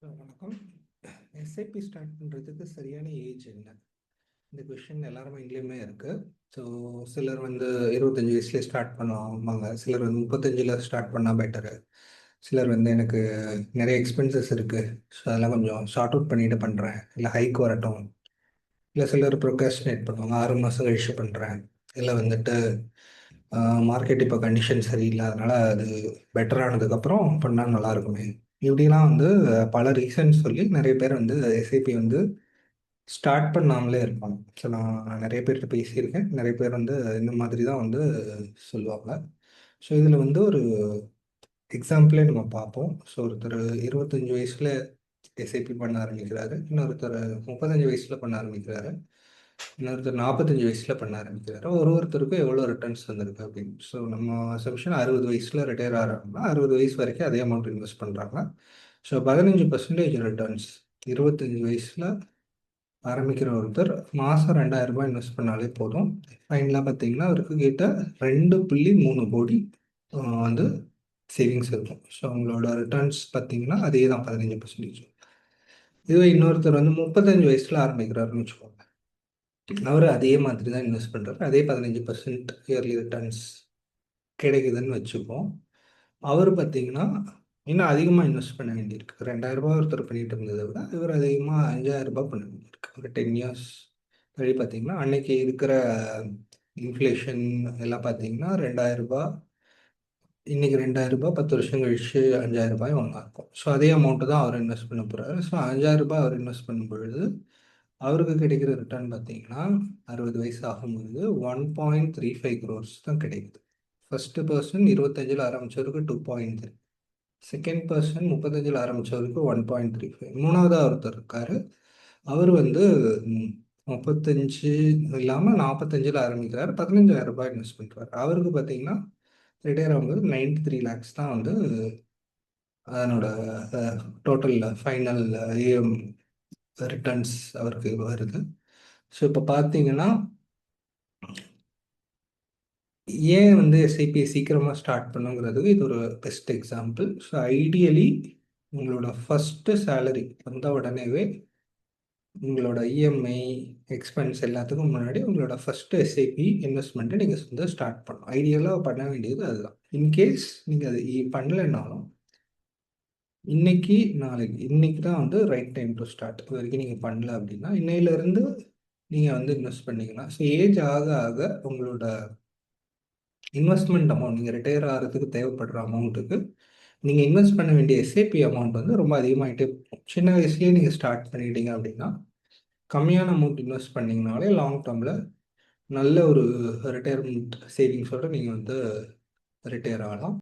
வணக்கம். SIP start பண்ணுறதுக்கு சரியான ஏஜ் என்ன? இந்த கொஷின் எல்லார் மைண்ட்லேயுமே இருக்குது. ஸோ சிலர் வந்து 25 வயசுலேயே ஸ்டார்ட் பண்ணுவாங்க, சிலர் வந்து 35 ஸ்டார்ட் பண்ணால் பெட்டரு, சிலர் வந்து எனக்கு நிறைய எக்ஸ்பென்சஸ் இருக்குது, ஸோ அதெல்லாம் கொஞ்சம் ஷார்ட் அவுட் பண்ணிட்டு பண்ணுறேன், இல்லை ஹைக் வரட்டும், இல்லை சிலர் ப்ரொக்ராஸ்டினேட் பண்ணுவாங்க, 6 மாதம் கழிச்சு பண்ணுறேன், இல்லை வந்துட்டு மார்க்கெட் இப்போ கண்டிஷன் சரியில்லை அதனால் அது பெட்டர் ஆனதுக்கப்புறம் பண்ணால் நல்லா இருக்குமே. இப்படிலாம் வந்து பல ரீசன்ஸ் சொல்லி நிறைய பேர் வந்து எஸ்ஐபி வந்து ஸ்டார்ட் பண்ணாமலே இருப்பாங்க. ஸோ நான் நிறைய பேர்கிட்ட பேசியிருக்கேன், நிறைய பேர் வந்து இந்த மாதிரி தான் வந்து சொல்லுவாங்க. ஸோ இதில் வந்து ஒரு எக்ஸாம்பிளே நம்ம பார்ப்போம். ஸோ ஒருத்தர் 25 வயசில் எஸ்ஐபி பண்ண ஆரம்பிக்கிறாரு, இன்னொருத்தர் 35 வயசில் பண்ண ஆரம்பிக்கிறாரு, இன்னொருத்தர் 45 வயசில் பண்ண ஆரம்பிக்கிறாரு. ஒருத்தருக்கும் எவ்வளோ ரிட்டர்ன்ஸ் வந்திருக்கு அப்படின்னு. ஸோ நம்ம அசம்ஷன் 60 வயசில் ரிட்டையர் ஆகிறாங்கன்னா 60 வயசு வரைக்கும் அதே அமௌண்ட் இன்வெஸ்ட் பண்ணுறாங்க. So 15% returns. 25 வயசில் ஆரம்பிக்கிற ஒருத்தர் மாதம் 2000 இன்வெஸ்ட் பண்ணாலே போதும். ஃபைனலாக பார்த்தீங்கன்னா அவருக்கு கிட்ட 2.3 கோடி வந்து சேவிங்ஸ் இருக்கும். ஸோ அவங்களோட ரிட்டர்ன்ஸ் பார்த்தீங்கன்னா அதே தான் 15%. இதுவே இன்னொருத்தர் வந்து 35 வயசில் ஆரம்பிக்கிறாருன்னு வச்சுக்கோங்க, அவர் அதே மாதிரி தான் இன்வெஸ்ட் பண்ணுறாரு, அதே 15% இயர்லி ரிட்டர்ன்ஸ் கிடைக்குதுன்னு வச்சுப்போம். அவர் பார்த்தீங்கன்னா இன்னும் அதிகமாக இன்வெஸ்ட் பண்ண வேண்டியிருக்கு. 2000 ஒருத்தர் பண்ணிட்டு இருந்ததை விட இவர் அதிகமாக 5000 பண்ண வேண்டியிருக்கு. ஒரு 10 இயர்ஸ் கழிச்சு பார்த்தீங்கன்னா அன்னைக்கு இருக்கிற இன்ஃப்ளேஷன் எல்லாம் பார்த்தீங்கன்னா 2000, இன்னைக்கு 2000, 10 வருஷம் கழிச்சு 5000 ஒன்றா இருக்கும். ஸோ அதே அமௌண்ட்டு தான் அவர் இன்வெஸ்ட் பண்ண போகிறாரு. ஸோ 5000 அவர் இன்வெஸ்ட் பண்ணும் பொழுது அவருக்கு கிடைக்கிற ரிட்டர்ன் பார்த்தீங்கன்னா 60 வயசு ஆகும்போது 1.35 crores தான் கிடைக்குது. ஃபஸ்ட்டு பர்சன் 25 ஆரம்பித்தவருக்கு 2.3, செகண்ட் பர்சன் 35 ஆரம்பித்தவருக்கு 1.35, மூணாவதாக ஒருத்தர் இருக்கார், அவர் வந்து 35 இல்லாமல் 45 ஆரம்பிக்கிறார், 15,000 இன்வெஸ்ட் பண்ணுறாரு. அவருக்கு பார்த்தீங்கன்னா ரிட்டையர் ஆகும்போது 93 lakhs தான் வந்து அதனோட டோட்டல் ஃபைனல் ஏஎம் ரிட்டர்ன்ஸ் அவருக்கு வருது. ஸோ இப்போ பார்த்தீங்கன்னா ஏன் வந்து எஸ்ஐபியை சீக்கிரமாக ஸ்டார்ட் பண்ணுங்கிறதுக்கு இது ஒரு பெஸ்ட் எக்ஸாம்பிள். ஸோ ஐடியலி உங்களோட ஃபஸ்ட்டு சேலரி வந்த உடனேவே உங்களோட இஎம்ஐ எக்ஸ்பென்ஸ் எல்லாத்துக்கும் முன்னாடி உங்களோட ஃபஸ்ட்டு எஸ்ஐபி இன்வெஸ்ட்மெண்ட்டை நீங்கள் வந்து ஸ்டார்ட் பண்ணணும். ஐடியலாக பண்ண வேண்டியது அதுதான். இன்கேஸ் நீங்கள் அது பண்ணலைன்னாலும் இன்னைக்கு நாளைக்கு இன்னைக்கு தான் வந்து ரைட் டைம் டு ஸ்டார்ட். இது வரைக்கும் நீங்கள் பண்ணல அப்படின்னா இன்னையிலேருந்து நீங்கள் வந்து இன்வெஸ்ட் பண்ணிக்கலாம். ஸோ ஏஜ் ஆக ஆக உங்களோட இன்வெஸ்ட்மெண்ட் அமௌண்ட், நீங்கள் ரிட்டையர் ஆகிறதுக்கு தேவைப்படுற அமௌண்ட்டுக்கு நீங்கள் இன்வெஸ்ட் பண்ண வேண்டிய எஸ்ஐபி அமௌண்ட் வந்து ரொம்ப அதிகமாகிட்டே போகும். சின்ன வயசுலேயே நீங்கள் ஸ்டார்ட் பண்ணிட்டீங்க அப்படின்னா கம்மியான அமௌண்ட் இன்வெஸ்ட் பண்ணிங்கனாலே லாங் டேர்மில் நல்ல ஒரு ரிட்டையர்மெண்ட் சேவிங்ஸோடு நீங்கள் வந்து ரிட்டையர் ஆகலாம்.